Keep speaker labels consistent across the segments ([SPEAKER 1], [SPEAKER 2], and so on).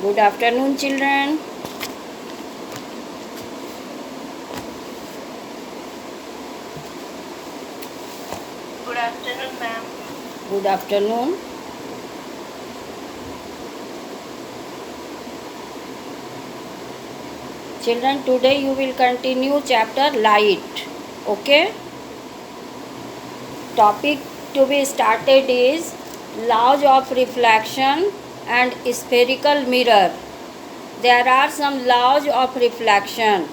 [SPEAKER 1] Good afternoon, children.
[SPEAKER 2] Good afternoon, ma'am.
[SPEAKER 1] Good afternoon. Children, today you will continue chapter light. Okay? Topic to be started is laws of reflection and spherical mirror. There are some laws of reflection,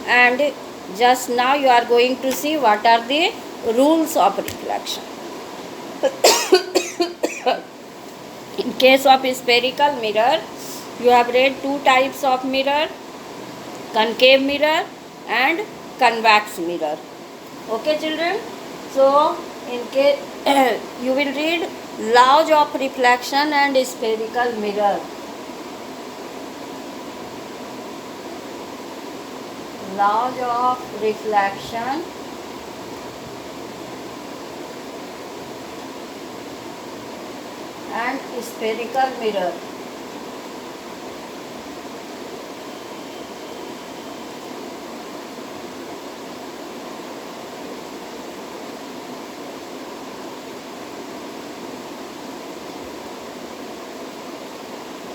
[SPEAKER 1] and just now you are going to see what are the rules of reflection. In case of spherical mirror, you have read two types of mirror: concave mirror and convex mirror. Okay, children? So, in case you will read laws of reflection and spherical mirror. Laws of reflection and spherical mirror.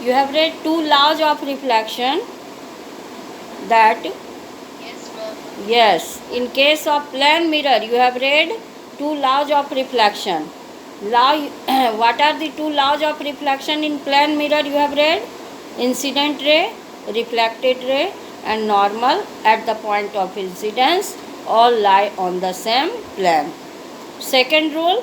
[SPEAKER 1] You have read two laws of reflection that
[SPEAKER 2] Yes, ma'am.
[SPEAKER 1] yes, in case of plane mirror you have read two laws of reflection. Law what are the two laws of reflection in plane mirror you have read? Incident ray, reflected ray and normal at the point of incidence all lie on the same plane. Second rule,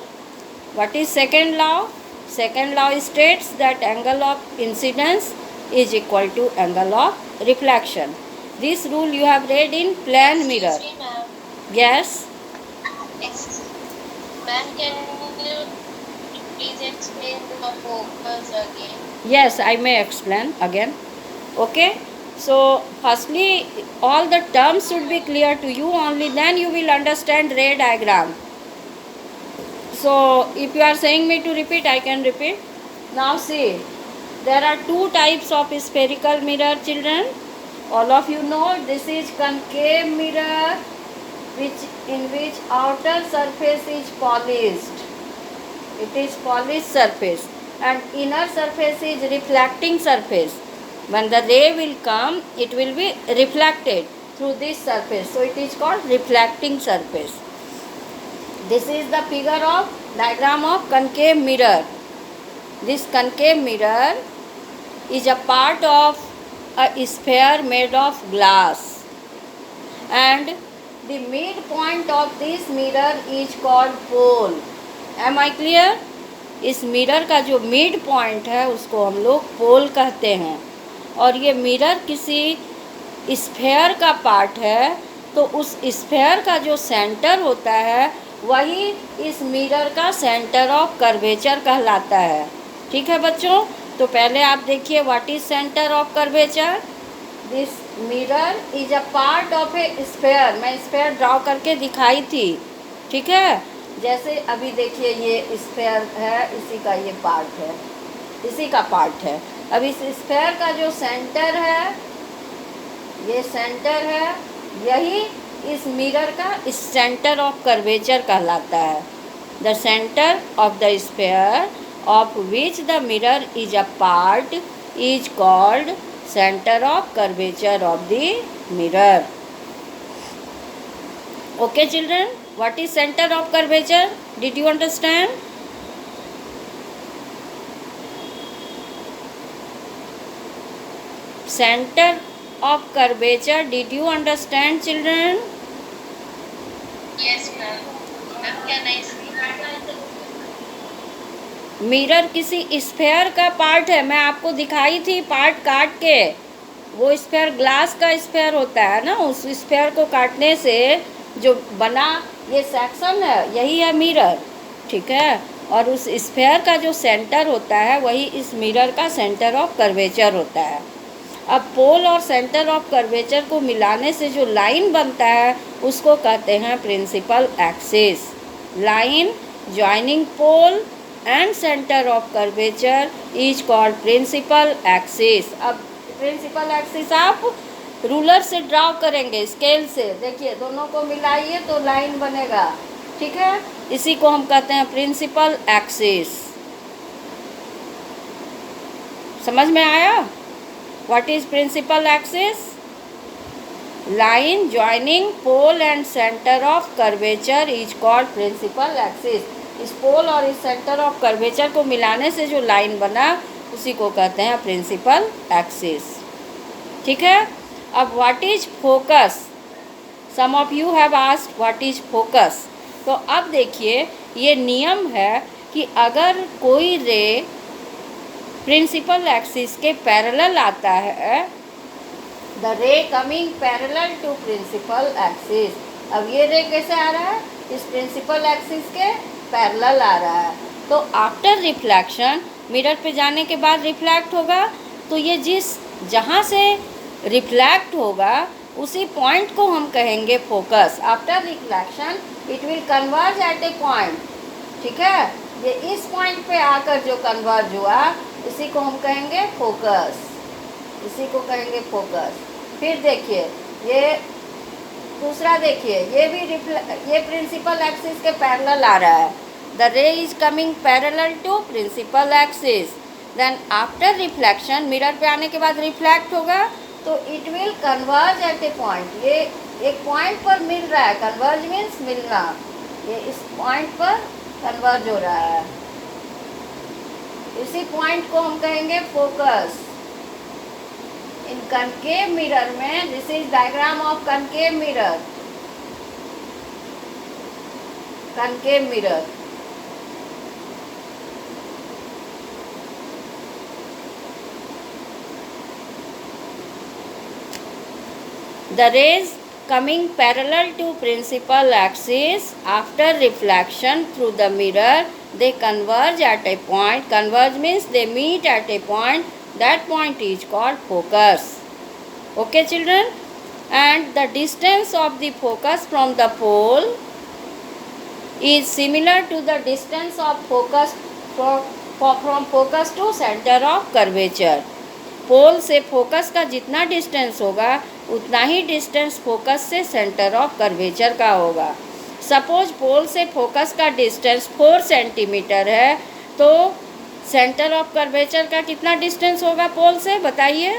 [SPEAKER 1] what is second law? Second law states that angle of incidence is equal to angle of reflection. This rule you have read in plane mirror.
[SPEAKER 2] Excuse me, ma'am.
[SPEAKER 1] Yes,
[SPEAKER 2] Ma'am, can you please explain the focus again?
[SPEAKER 1] yes, I may explain again. Okay, so firstly, all the terms should be clear to you, only then you will understand ray diagram. So, if you are saying me to repeat, I can repeat. Now, see, there are two types of spherical mirror, children. All of you know this is concave mirror, in which outer surface is polished. It is polished surface, and inner surface is reflecting surface. When the ray will come, it will be reflected through this surface. So, it is called reflecting surface. This is the figure of diagram of concave mirror. This concave mirror is a part of a sphere made of glass, and the midpoint of this mirror is called pole. Am I clear? इस mirror का जो mid point है उसको हम लोग पोल कहते हैं, और ये मिरर किसी स्फेयर का पार्ट है, तो उस स्फेयर का जो सेंटर होता है वही इस मिरर का सेंटर ऑफ कर्वेचर कहलाता है. ठीक है बच्चों? तो पहले आप देखिए what is centre of curvature. This mirror is a part of A sphere. मैं स्फेयर ड्रॉ करके दिखाई थी. ठीक है? जैसे अभी देखिए ये स्फेयर है, इसी का ये पार्ट है, इसी का पार्ट है. अब इस स्फेयर का जो सेंटर है, ये सेंटर है, यही इस मिरर का इस सेंटर ऑफ कर्वेचर कहलाता है. The centre of the sphere of which the mirror is a part is called centre of curvature of the mirror. Okay children, what is center of curvature? Did you understand? Center of curvature, did you understand children?
[SPEAKER 2] Yes, ma'am. Ma'am, can I see?
[SPEAKER 1] Mirror किसी sphere का part है. मैं आपको दिखाई थी part काट के. वो स्फेयर ग्लास का स्फेयर होता है ना, उस स्फेयर को काटने से जो बना ये सेक्शन है, यही है मिरर. ठीक है? और उस स्फेयर का जो सेंटर होता है वही इस मिरर का सेंटर ऑफ कर्वेचर होता है. अब पोल और सेंटर ऑफ कर्वेचर को मिलाने से जो लाइन बनता है उसको कहते हैं principal axis. Line joining pole and center of curvature is called principal axis. अब principal axis आप रूलर से ड्रॉ करेंगे, स्केल से। देखिए दोनों को मिलाइए तो लाइन बनेगा, ठीक है। इसी को हम कहते हैं प्रिंसिपल एक्सिस। समझ में आया? What is principal axis? Line joining pole and centre of curvature is called principal axis. इस पोल और इस सेंटर ऑफ कर्वेचर को मिलाने से जो लाइन बना उसी को कहते हैं प्रिंसिपल एक्सिस, ठीक है। अब what is focus? Some of you have asked what is focus. तो अब देखिए ये नियम है कि अगर कोई रे प्रिंसिपल एक्सिस के पैरेलल आता है, the ray coming parallel to principal axis. अब ये रे कैसे आ रहा है? इस प्रिंसिपल एक्सिस के पैरेलल आ रहा है। तो आफ्टर रिफ्लेक्शन, मिरर पे जाने के बाद रिफ्लेक्ट होगा, तो ये जहाँ से रिफ्लेक्ट होगा उसी पॉइंट को हम कहेंगे focus. After reflection it will converge at a point, ठीक है। ये इस पॉइंट पे आकर जो कन्वर्ज हुआ इसी को हम कहेंगे फोकस, इसी को कहेंगे फोकस। फिर देखिए ये दूसरा, देखिए ये प्रिंसिपल एक्सिस के पैरेलल आ रहा है। The ray is coming parallel to principal axis, then after reflection mirror पे आने के बाद रिफ्लेक्ट होगा तो it will converge at a point. ये एक पॉइंट पर मिल रहा है, कन्वर्ज मीन्स मिलना, ये इस पॉइंट पर कन्वर्ज हो रहा है, इसी पॉइंट को हम कहेंगे फोकस। इन कनकेव मिरर में, this is diagram of concave mirror, concave mirror. The rays coming parallel to principal axis after reflection through the mirror, they converge at a point. Converge means they meet at a point. That point is called focus. Okay children? And the distance of the focus from the pole is similar to the distance of focus from focus to center of curvature. पोल से focus का जितना distance होगा उतना ही distance focus से centre of curvature का होगा। Suppose पोल से focus का डिस्टेंस 4 सेंटीमीटर है, तो सेंटर ऑफ कर्वेचर का कितना डिस्टेंस होगा पोल से, बताइए।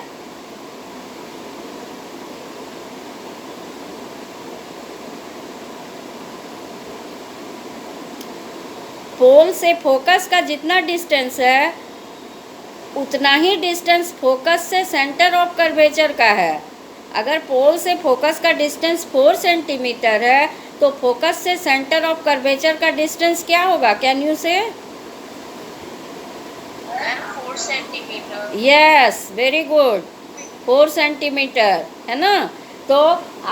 [SPEAKER 1] पोल से फोकस का जितना डिस्टेंस है उतना ही डिस्टेंस फोकस से सेंटर ऑफ कर्वेचर का है। अगर पोल से फोकस का डिस्टेंस 4 सेंटीमीटर है तो फोकस से सेंटर ऑफ कर्वेचर का डिस्टेंस क्या होगा? कैन यू से?
[SPEAKER 2] 4 centimetre.
[SPEAKER 1] Yes, very good, 4 centimetre है ना। तो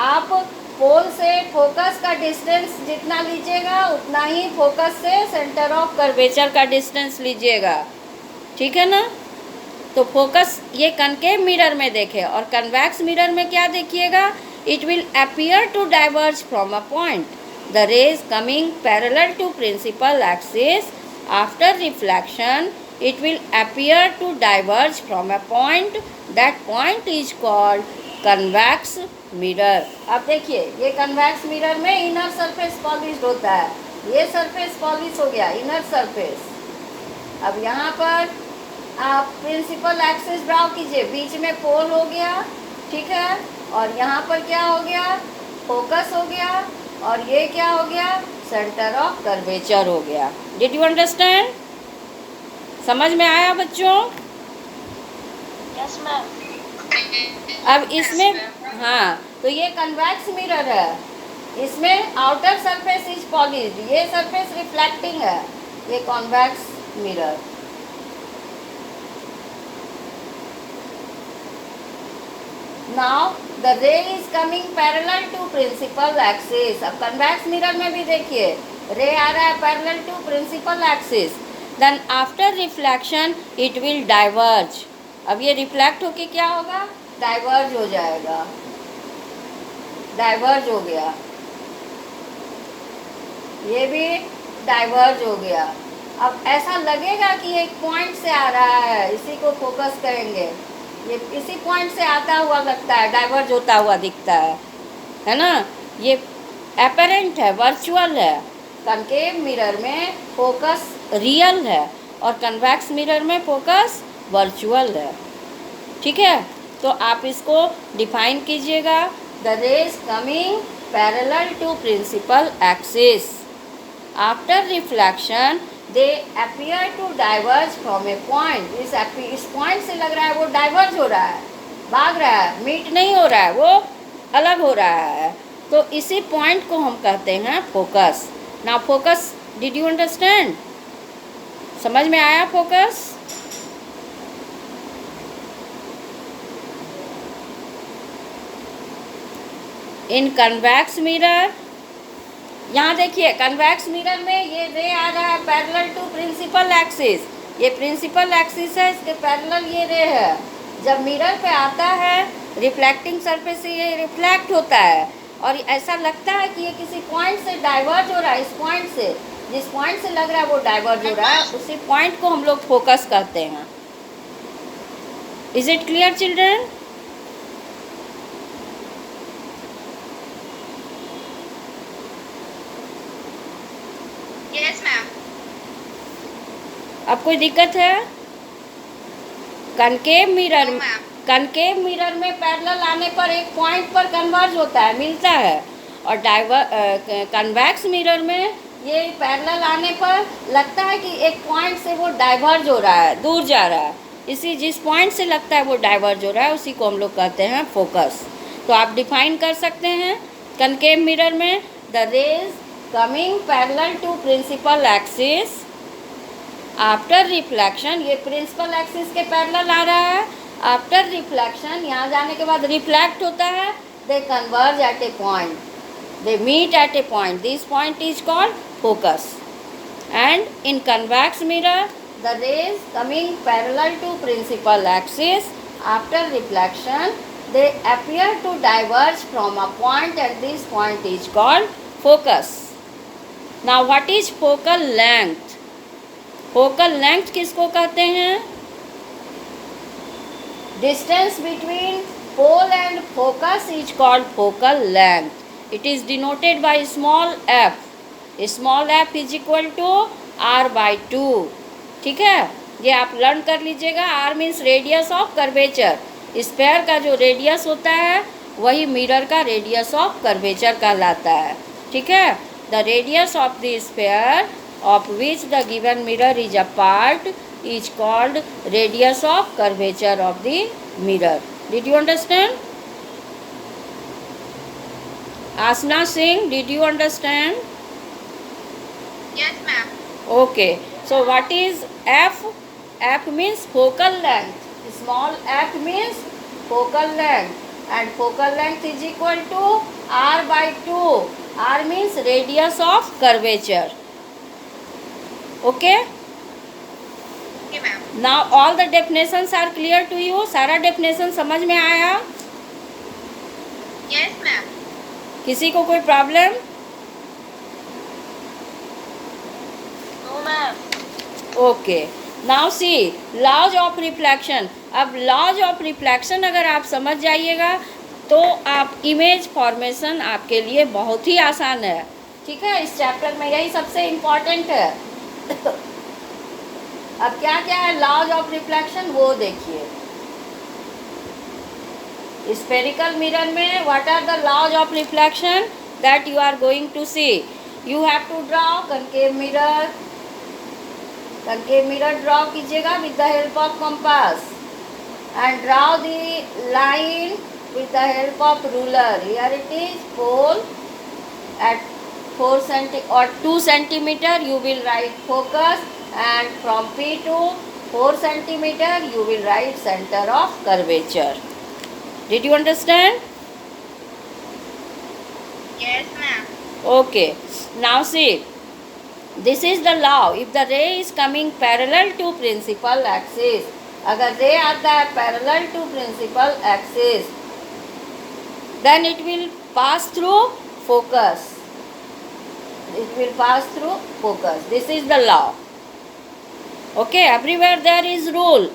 [SPEAKER 1] आप पोल से फोकस का डिस्टेंस जितना लीजिएगा उतना ही फोकस से सेंटर ऑफ कर्वेचर का डिस्टेंस लीजिएगा, ठीक है ना। तो फोकस ये कनकेव मिरर में देखे, और कन्वेक्स मिरर में क्या देखिएगा? It will appear to diverge from a point. The rays coming parallel to principal axis after reflection it will appear to diverge from a point. That point is called convex mirror. अब देखिए ये convex mirror में inner surface polished होता है, ये surface polish हो गया, inner surface. अब यहाँ पर आप प्रिंसिपल एक्सिस ड्रॉ कीजिए, बीच में पोल हो गया, ठीक है, और यहाँ पर क्या हो गया? फोकस हो गया, और ये क्या हो गया? सेंटर ऑफ कर्वेचर हो गया। Did you understand? समझ में आया बच्चों?
[SPEAKER 2] Yes ma'am.
[SPEAKER 1] अब इसमें हाँ, तो ये कन्वेक्स मिरर है, इसमें आउटर सरफेस इज पॉलिश्ड, ये सरफेस रिफ्लेक्टिंग है, ये convex mirror. Now the ray is coming parallel to principal axis. अब convex mirror में भी देखिए ray आ रहा है parallel to principal axis. Then after reflection it will diverge. अब ये रिफ्लेक्ट होके क्या होगा? डाइवर्ज हो जाएगा, डाइवर्ज हो गया, ये भी डाइवर्ज हो गया, अब ऐसा लगेगा कि एक पॉइंट से आ रहा है, इसी को फोकस करेंगे। ये इसी पॉइंट से आता हुआ लगता है, डाइवर्ज होता हुआ दिखता है ना। ये एपरेंट है, वर्चुअल है। कनकेव मिरर में फोकस रियल है और कन्वेक्स मिरर में फोकस वर्चुअल है। ठीक है, तो आप इसको डिफाइन कीजिएगा। The rays coming parallel to principal axis after reflection they appear to diverge from a point. इस पॉइंट से लग रहा है वो डाइवर्ज हो रहा है, भाग रहा है, मीट नहीं हो रहा है, वो अलग हो रहा है। तो इसी पॉइंट को हम कहते हैं फोकस। ना फोकस, डिड यू अंडरस्टैंड? समझ में आया फोकस? इन कन्वेक्स मिरर, यहाँ देखिए कन्वेक्स मिरर में ये रे आ रहा है पैरेलल टू प्रिंसिपल एक्सिस। ये प्रिंसिपल एक्सिस है, इसके पैरेलल ये रे है। जब मिरर पे आता है रिफ्लेक्टिंग सरफेस से ये रिफ्लेक्ट होता है और ऐसा लगता है कि ये किसी पॉइंट से डाइवर्ज हो रहा है। इस पॉइंट से, जिस पॉइंट से लग रहा है वो डाइवर्ज हो रहा है, उसी पॉइंट को हम लोग फोकस कहते हैं। Is it clear children?
[SPEAKER 2] Yes ma'am.
[SPEAKER 1] अब कोई दिक्कत है? Concave mirror,
[SPEAKER 2] No, ma'am.
[SPEAKER 1] Concave mirror में पैरेलल आने पर एक पॉइंट पर कन्वर्ज होता है, मिलता है। और कन्वेक्स मिरर में ये पैरेलल आने पर लगता है कि एक पॉइंट से वो डाइवर्ज हो रहा है, दूर जा रहा है। इसी जिस पॉइंट से लगता है वो डाइवर्ज हो रहा है, उसी को हम लोग कहते हैं फोकस। तो आप डिफाइन कर सकते हैं कनकेव मिरर में the rays coming parallel to principal axis after reflection. ये प्रिंसिपल एक्सिस के पैरेलल आ रहा है। आफ्टर रिफ्लेक्शन, यहाँ जाने के बाद रिफ्लेक्ट होता है। They converge at a point, they meet at a point, this point is called focus. And in convex mirror the rays coming parallel to principal axis after reflection they appear to diverge from a point and this point is called focus. Now what is focal length? Focal length किसको कहते हैं? Distance between pole and focus is called focal length. It is denoted by small F. Small F is equal to r/2। ठीक है, ये आप learn कर लीजिएगा। r means radius of curvature. Sphere का जो रेडियस होता है वही मिरर का रेडियस ऑफ कर्वेचर कहलाता है। ठीक है, the radius of the sphere of which the given mirror is a part is called radius of curvature of the mirror. Did you understand? Asna Singh, did you understand?
[SPEAKER 2] Yes ma'am.
[SPEAKER 1] Okay, so what is f? F means focal length. Small f means focal length and focal length is equal to r/2. r means radius of curvature. Okay?
[SPEAKER 2] Okay ma'am.
[SPEAKER 1] Now all the definitions are clear to you. सारा definition समझ में आया?
[SPEAKER 2] Yes ma'am.
[SPEAKER 1] किसी को कोई problem?
[SPEAKER 2] No ma'am.
[SPEAKER 1] Okay, now see laws of reflection. अब laws of reflection अगर आप समझ जाइएगा तो आप इमेज फॉर्मेशन आपके लिए बहुत ही आसान है। ठीक है, इस चैप्टर में यही सबसे इम्पॉर्टेंट है। अब क्या क्या है लॉज ऑफ रिफ्लेक्शन वो देखिए। स्फेरिकल मिरर में what are the laws of reflection that you are going to see. You have to draw concave mirror. Concave mirror draw कीजिएगा with the help of compass and draw the line with the help of ruler. Here it is pole at 4 cm or 2 cm you will write focus, and from P to 4 cm you will write center of curvature. Did you understand?
[SPEAKER 2] Yes ma'am.
[SPEAKER 1] Okay, now see, this is the law. If the ray is coming parallel to principal axis, अगर रे आता है parallel to principal axis, then it will pass through focus. It will pass through focus. This is the law. Okay, everywhere there is rule.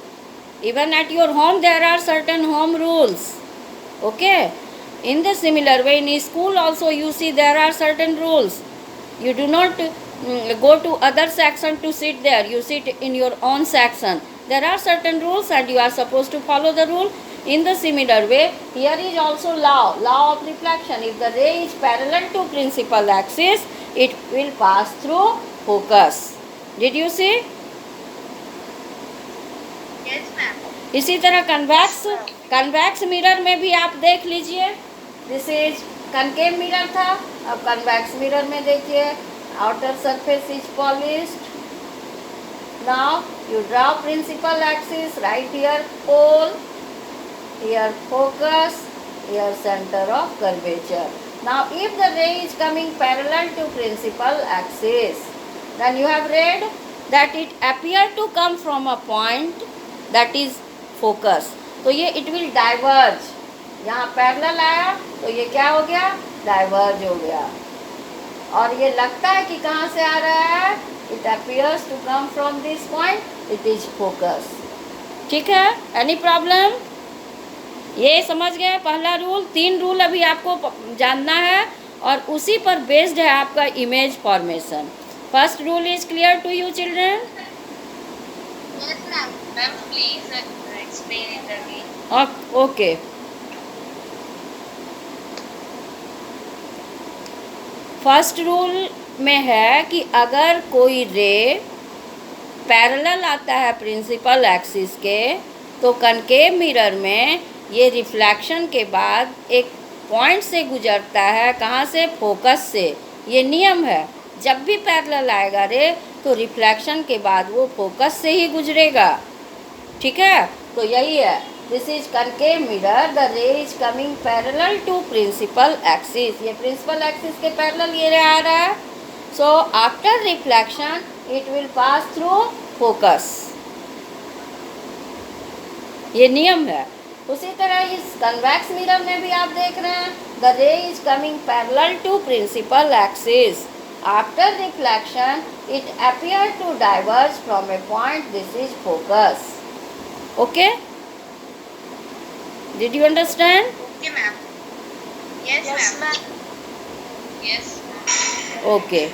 [SPEAKER 1] Even at your home there are certain home rules. Okay, in the similar way in school also you see there are certain rules. You do not go to other section to sit there. You sit in your own section. There are certain rules and you are supposed to follow the rule. In the similar way, here is also law of reflection. If the ray is parallel to principal axis, it will pass through focus. Did you see?
[SPEAKER 2] Yes, ma'am.
[SPEAKER 1] इसी तरह convex mirror में भी आप देख लीजिए. This is concave mirror था. अब convex mirror में देखिए, outer surface is polished. Now you draw principal axis. Right here pole, here focus, here centre of curvature. Now if the ray is coming parallel to principal axis, then you have read that it appear to come from a point that is focus. तो ये it will diverge. यहाँ parallel आया तो ये क्या हो गया? Diverge हो गया. और ये लगता है कि कहाँ से आ रहा है? It appears to come from this point. It is focus. ठीक है? Any problem? ये समझ गए पहला रूल. 3 रूल अभी आपको जानना है और उसी पर बेस्ड है आपका image formation. First rule is clear to you, children?
[SPEAKER 2] Yes, ma'am. Ma'am, please explain it again.
[SPEAKER 1] Okay. First rule में है कि अगर कोई रे पैरेलल आता है प्रिंसिपल एक्सिस के, तो कनकेव मिरर में ये रिफ्लेक्शन के बाद एक पॉइंट से गुजरता है. कहाँ से? फोकस से. ये नियम है. जब भी पैरेलल आएगा रे तो रिफ्लेक्शन के बाद वो फोकस से ही गुजरेगा. ठीक है? तो यही है. This is concave mirror. The ray is coming parallel to principal axis. ये प्रिंसिपल एक्सिस के पैरेलल ये रे आ रहा है. So after reflection it will pass through focus. ये नियम है. उसी तरह इस कन्वेक्स मिरर में भी आप देख रहे हैं, the ray is coming parallel to principal axis. After reflection, it appears to diverge from a point. This is focus. Okay? Did you understand?
[SPEAKER 2] Okay, ma'am. Yes, ma'am. Yes.
[SPEAKER 1] Okay.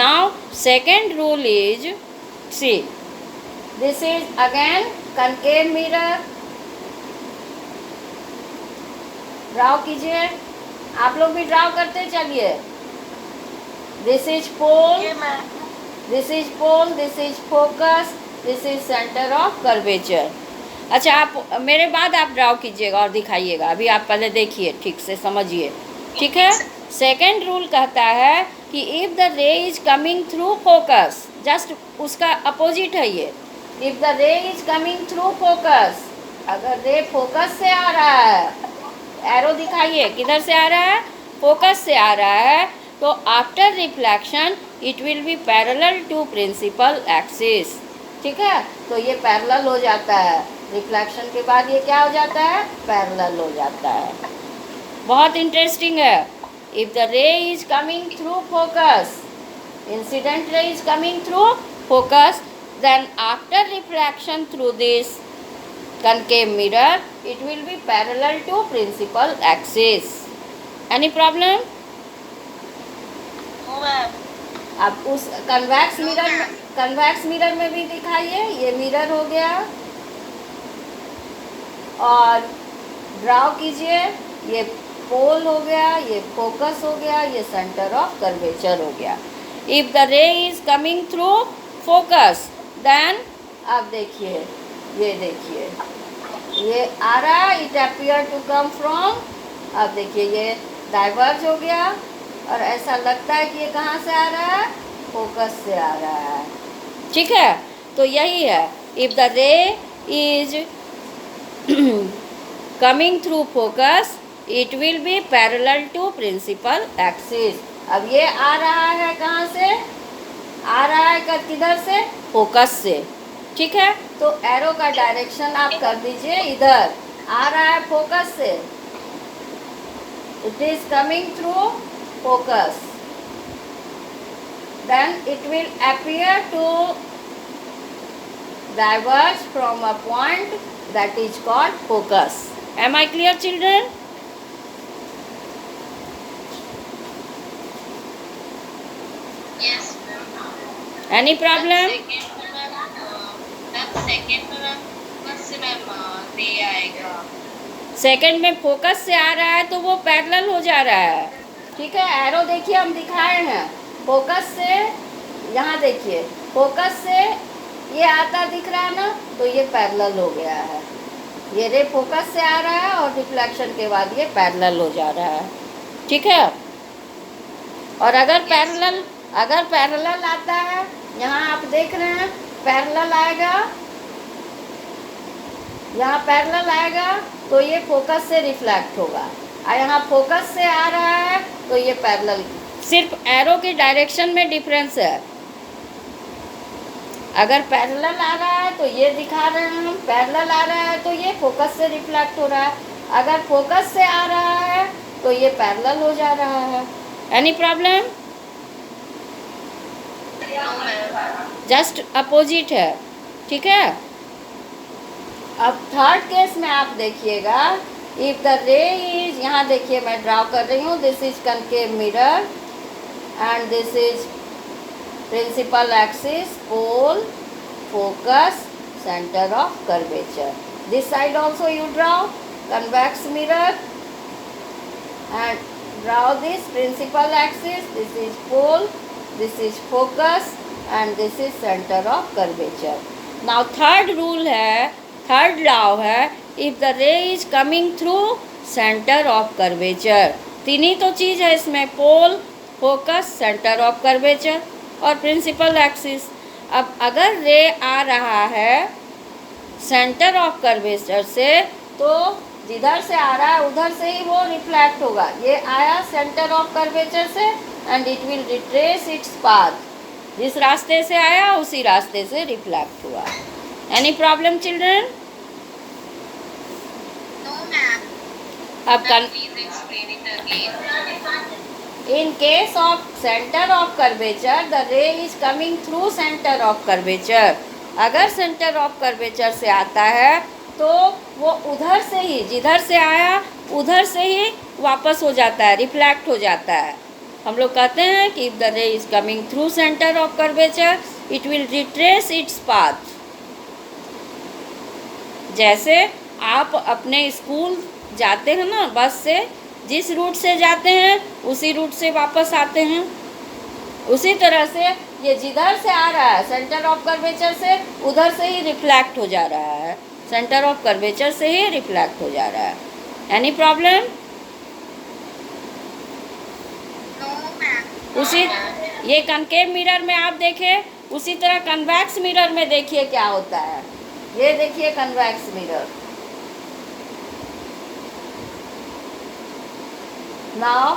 [SPEAKER 1] Now, second rule is, see, this is again concave mirror. Draw कीजिए. आप लोग भी draw करते चलिए. This is pole.
[SPEAKER 2] Okay, ma'am.
[SPEAKER 1] This is pole. This is focus. This is center of curvature. अच्छा, आप मेरे बाद आप ड्राउ कीजिएगा और दिखाइएगा. अभी आप पहले देखिए, ठीक से समझिए. ठीक है? सेकेंड रूल कहता है कि if the ray is coming through focus, just उसका अपोजिट है ये. If the ray is coming through focus, अगर रे फोकस से आ रहा है, एरो दिखाइए किधर से आ रहा है? फोकस से आ रहा है. तो after reflection it will be parallel to principal axis. ठीक है? तो ये पैरेलल हो जाता है. रिफ्लेक्शन के बाद ये क्या हो जाता है? पैरेलल हो जाता है. बहुत इंटरेस्टिंग है. If the ray is coming through focus, incident ray is coming through focus, then after reflection through this concave mirror it will be parallel to principal axis. Any problem?
[SPEAKER 2] No, ma'am.
[SPEAKER 1] अब उस convex mirror में भी दिखाइए. ये mirror हो गया और draw कीजिए. ये पोल हो गया, ये फोकस हो गया, ये सेंटर ऑफ कर्वेचर हो गया. If the ray is coming through focus, then अब देखिए, ये देखिए, ये आ रहा है. It appear to come from. अब देखिए ये डाइवर्ज हो गया और ऐसा लगता है कि ये कहाँ से आ रहा है? फोकस से आ रहा है. ठीक है? तो यही है. If the ray is coming through focus it will be parallel to principal axis. अब ये आ रहा है कहाँ से? आ रहा है किधर से? फोकस से. ठीक है? तो एरो का डायरेक्शन आप कर दीजिए इधर. आ रहा है फोकस से. It is coming through focus. Then it will appear to diverge from a point that is called focus. Am I clear, children?
[SPEAKER 2] Yes, ma'am.
[SPEAKER 1] Any problem?
[SPEAKER 2] Second में मैम बस से मैम दे आएगा.
[SPEAKER 1] सेकंड में focus से आ रहा है तो वो पैरेलल हो जा रहा है. ठीक है, एरो देखिए हम दिखाए हैं. फोकस से यहाँ देखिए, फोकस से ये आता दिख रहा है ना, तो ये पैरेलल हो गया है. ये रे फोकस से आ रहा है और रिफ्लेक्शन के बाद ये पैरेलल हो जा रहा है. ठीक है. और अगर पैरेलल आता है, यहाँ आप देख रहे हैं पैरेलल आएगा, यहाँ पैरेलल आएगा तो ये फोकस से रिफ्लेक्ट होगा. और यहाँ फोकस से आ रहा है तो ये पैरेलल. सिर्फ एरो की डायरेक्शन में डिफरेंस है. अगर पैरेलल आ रहा है तो ये दिखा रहे हैं हम, पैरेलल आ रहा है तो ये फोकस से रिफ्लेक्ट हो रहा है. अगर फोकस से आ रहा है तो ये पैरेलल हो जा रहा है. Any problem? जस्ट अपोजिट है. ठीक है. अब थर्ड केस में आप देखिएगा, इफ द रे इज, यहाँ देखिए मैं ड्रा कर रही हूँ, this is concave mirror and this is principal axis, pole, focus, centre of curvature. This side also you draw convex mirror and draw this principal axis. This is pole, this is focus and this is center of curvature. Now third rule है, third law है, if the ray is coming through center of curvature. तीन ही तो चीज़ है इसमें, पोल, focus, centre of curvature और principal axis. अब अगर रे आ रहा है सेंटर ऑफ कर्वेचर से, तो जिधर से आ रहा है उधर से ही वो रिफ्लेक्ट होगा. ये आया सेंटर ऑफ कर्वेचर से and it will retrace its path. जिस रास्ते से आया उसी रास्ते से रिफ्लेक्ट हुआ. Any problem children?
[SPEAKER 2] No ma'am.
[SPEAKER 1] अब
[SPEAKER 2] please explain it again.
[SPEAKER 1] in case of center of curvature, the ray is coming through center of curvature. अगर सेंटर ऑफ कर्वेचर से आता है तो वो उधर से ही, जिधर से आया उधर से ही वापस हो जाता है, रिफ्लेक्ट हो जाता है. हम लोग कहते हैं कि if the ray is coming through centre of curvature, it will retrace its path. जैसे आप अपने स्कूल जाते हैं ना बस से, जिस रूट से जाते हैं उसी रूट से वापस आते हैं. उसी तरह से ये जिधर से आ रहा है सेंटर ऑफ कर्वेचर से, उधर से ही रिफ्लेक्ट हो जा रहा है. सेंटर ऑफ कर्वेचर से ही रिफ्लेक्ट हो जा रहा है. Any problem?
[SPEAKER 2] No ma'am.
[SPEAKER 1] उसी ये कनकेव मिरर में आप देखें, उसी तरह कन्वेक्स मिरर में देखिए क्या होता है. ये देखिए convex mirror. Now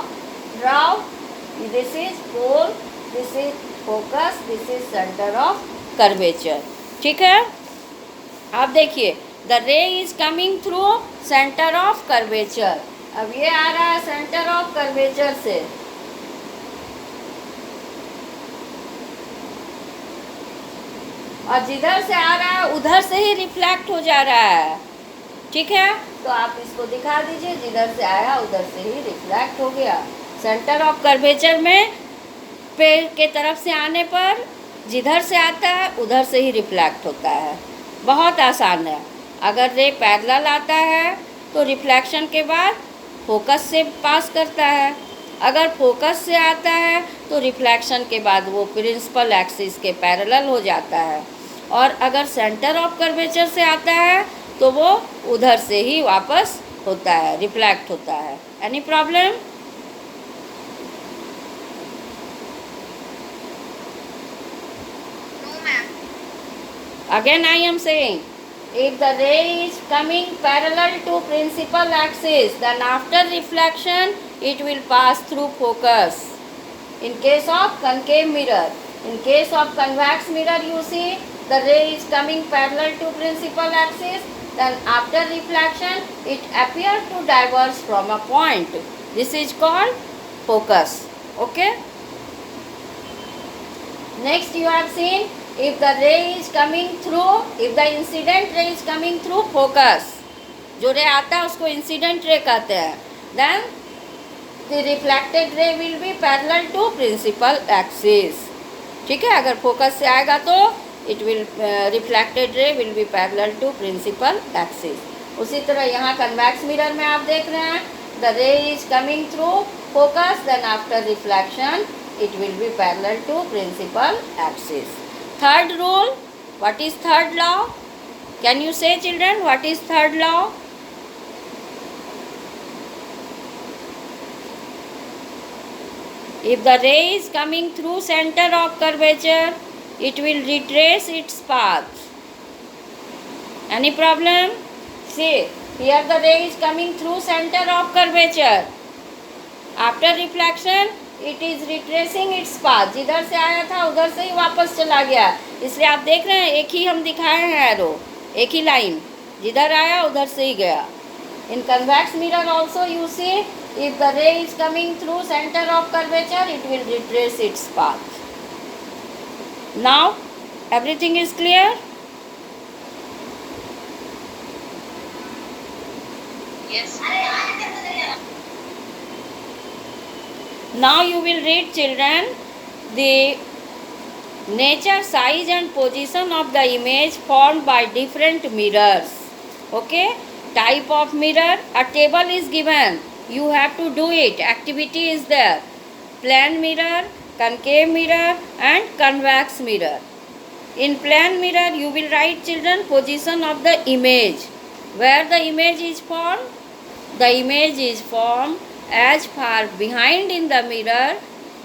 [SPEAKER 1] draw, this is pole, this is focus, this is centre of curvature. ठीक है. आप देखिए, the ray is coming through centre of curvature. अब ये आ रहा है सेंटर ऑफ कर्वेचर से, और जिधर से आ रहा है उधर से ही रिफ्लेक्ट हो जा रहा है. ठीक है. तो आप इसको दिखा दीजिए, जिधर से आया उधर से ही रिफ्लेक्ट हो गया. सेंटर ऑफ कर्वेचर में पेड़ के तरफ से आने पर जिधर से आता है उधर से ही रिफ्लेक्ट होता है. बहुत आसान है. अगर रे पैरेलल आता है तो रिफ्लेक्शन के बाद फोकस से पास करता है. अगर फोकस से आता है तो रिफ्लेक्शन के बाद वो प्रिंसिपल एक्सिस के पैरेलल हो जाता है. और अगर सेंटर ऑफ कर्वेचर से आता है तो वो उधर से ही वापस होता है, रिफ्लेक्ट होता है. Any problem?
[SPEAKER 2] No ma'am.
[SPEAKER 1] Again I am saying, if the ray is coming parallel to principal axis, then after reflection it will pass through focus. In case of concave mirror, in case of convex mirror, you see the ray is coming parallel to principal axis, then after reflection it appears to diverge from a point. This is called focus. Okay. Next you have seen if the ray is coming through, if the incident ray is coming through focus, जो रे आता है उसको incident ray कहते हैं, then the reflected ray will be parallel to principal axis. ठीक है, अगर फोकस से आएगा तो it will reflected ray will be parallel to principal axis. उसी तरह यहाँ कन्वेक्स मिरर में आप देख रहे हैं, the ray is coming through focus, then after reflection it will be parallel to principal axis. Third rule, what is third law? Can you say children, what is third law? If the ray is coming through center of curvature, it will retrace its path. Any problem? See, here the ray is coming through center of curvature. After reflection, it is retracing its path. जिधर से आया था उधर से ही वापस चला गया, इसलिए आप देख रहे हैं एक ही हम दिखाए हैं एरो, एक ही लाइन, जिधर आया उधर से ही गया. In convex mirror also you see, if the ray is coming through center of curvature, it will retrace its path. Now everything is clear?
[SPEAKER 2] Yes.
[SPEAKER 1] Now you will read children the nature, size and position of the image formed by different mirrors. Okay, type of mirror, a table is given, you have to do it, activity is there. Plane mirror, concave mirror and convex mirror. In plane mirror you will write children position of the image, where the image is formed. The image is formed as far behind in the mirror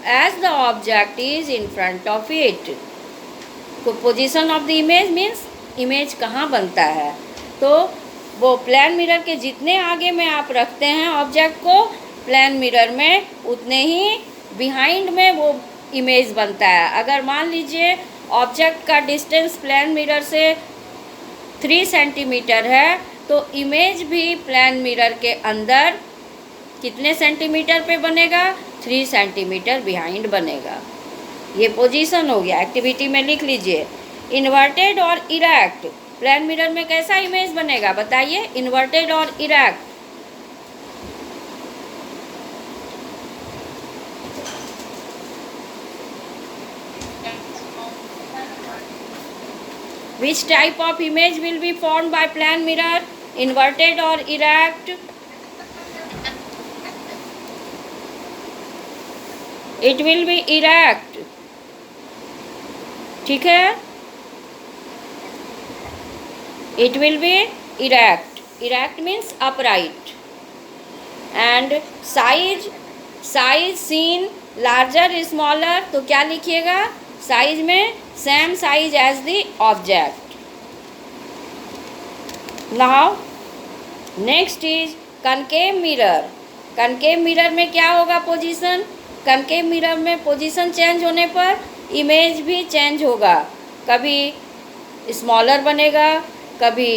[SPEAKER 1] as the object is in front of it. Position of the image means image कहाँ बनता है, तो वो plane mirror के जितने आगे में आप रखते हैं ऑब्जेक्ट को, प्लेन मिरर में उतने ही बिहाइंड में वो इमेज बनता है. अगर मान लीजिए ऑब्जेक्ट का डिस्टेंस प्लेन मिरर से 3 सेंटीमीटर है, तो इमेज भी प्लेन मिरर के अंदर कितने सेंटीमीटर पे बनेगा, 3 सेंटीमीटर बिहाइंड बनेगा. ये पोजीशन हो गया. एक्टिविटी में लिख लीजिए, इन्वर्टेड और इरेक्ट प्लेन मिरर में कैसा इमेज बनेगा बताइए, इन्वर्टेड और erect. Which type of image will be formed by plane mirror, inverted or erect? It will be erect. ठीक है, it will be erect. Erect means upright. And size seen larger smaller, तो क्या लिखिएगा, size में same size as the object. Now next is concave mirror. Concave mirror में क्या होगा position, concave mirror में पोजीशन चेंज होने पर इमेज भी चेंज होगा, कभी स्मॉलर बनेगा, कभी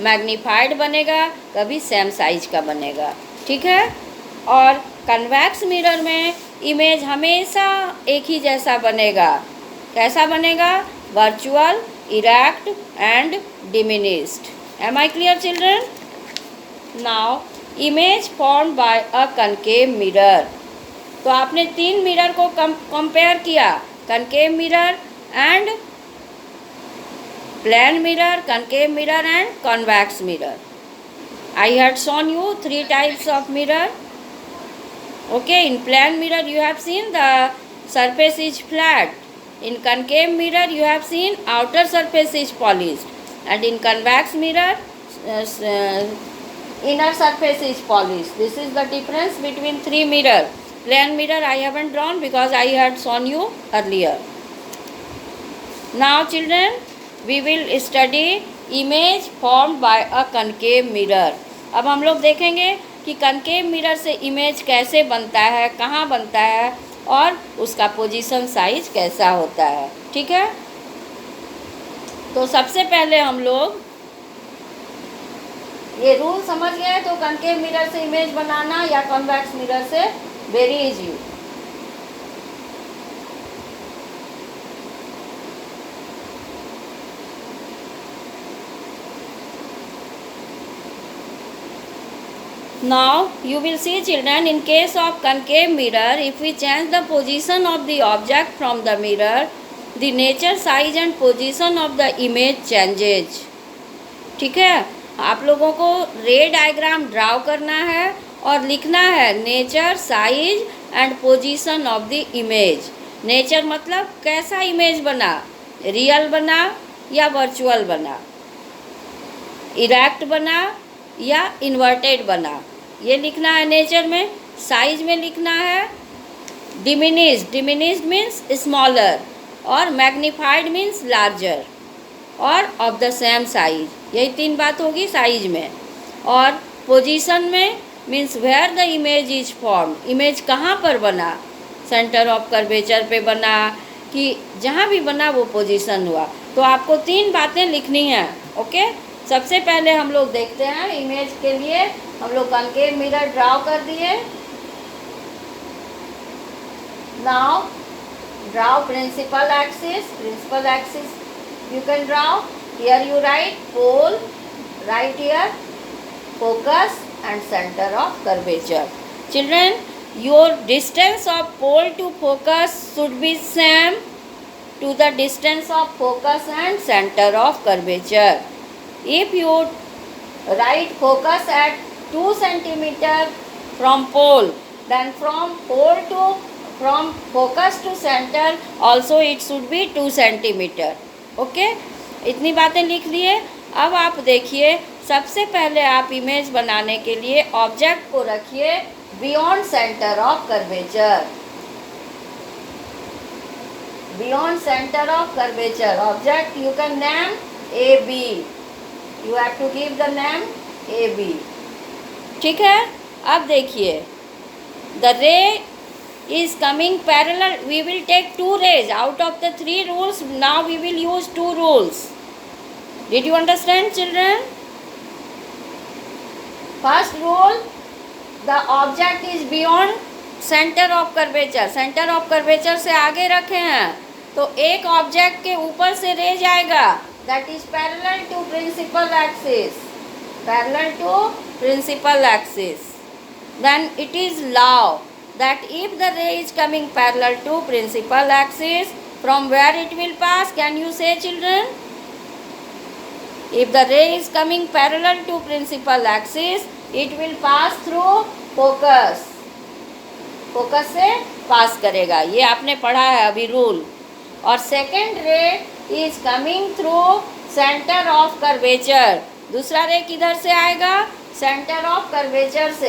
[SPEAKER 1] मैग्नीफाइड बनेगा, कभी सेम साइज का बनेगा. ठीक है. और कन्वेक्स मिरर में इमेज हमेशा एक ही जैसा बनेगा. कैसा बनेगा, virtual, erect and diminished. Am I clear children? Now image formed by a concave mirror. तो आपने 3 मिरर को कंपेयर किया, concave mirror and plane mirror, concave mirror and convex mirror. I had shown you 3 types of mirror. Okay, in plane mirror you have seen the surface is flat. In concave mirror you have seen outer surface is polished, and in convex mirror inner surface is polished. This is the difference between 3 mirror. Plane mirror I haven't drawn because I had shown you earlier. Now children, we will study image formed by a concave mirror. अब हम लोग देखेंगे कि concave mirror से image कैसे बनता है, कहाँ बनता है और उसका पोजीशन साइज कैसा होता है. ठीक है. तो सबसे पहले हम लोग ये रूल समझ गए, तो कनकेव मिरर से इमेज बनाना या कॉन्वेक्स मिरर से very easy. Now you will see children, in case of concave mirror, if we change the position of the object from the mirror, the nature, size and position of the image changes. ठीक है, आप लोगों को रे diagram draw करना है और लिखना है nature, size and position of the image. Nature मतलब कैसा इमेज बना, रियल बना या वर्चुअल बना, इरेक्ट बना या इन्वर्टेड बना, ये लिखना है नेचर में. साइज में लिखना है डिमिनिश्ड, डिमिनिश्ड मीन्स स्मॉलर, और मैग्नीफाइड मीन्स लार्जर, और ऑफ द सेम साइज. यही 3 बात होगी साइज में. और पोजीशन में means where the image is form, image कहाँ पर बना, सेंटर ऑफ कर्वेचर पे बना कि जहाँ भी बना वो पोजीशन हुआ. तो आपको 3 बातें लिखनी हैं. ओके, सबसे पहले हम लोग देखते हैं इमेज के लिए हम लोग कनकेव मिरर ड्राउ कर दिए. Now draw principal axis. Principal axis you can draw. Here you write pole, right here focus and center of curvature. Children, your distance of pole to focus should be same to the distance of focus and center of curvature. If you write focus at 2 centimeter from pole, then from focus to center also it should be 2 centimeter. Okay, इतनी बातें लिख लिए. अब आप देखिए, सबसे पहले आप इमेज बनाने के लिए ऑब्जेक्ट को रखिए beyond centre of curvature. Beyond centre of curvature object you can name A B. You have to give the name A B. ठीक है, अब देखिए द रे is coming parallel. We will take 2 rays out of the 3 rules. Now we will use 2 rules. Did you understand, children? First rule, the object is beyond center of curvature. Center of curvature से आगे रखे हैं तो एक object के ऊपर से रे जाएगा. That is parallel to principal axis. Parallel to principal axis. Then it is law that if the ray is coming parallel to principal axis, from where it will pass, can you say, children? If the ray is coming parallel to principal axis, it will pass through focus. focus से पास करेगा. ये आपने पढ़ा है अभी rule. और second रे is coming through centre of curvature. दूसरा रे किधर से आएगा, सेंटर ऑफ कर्वेचर से.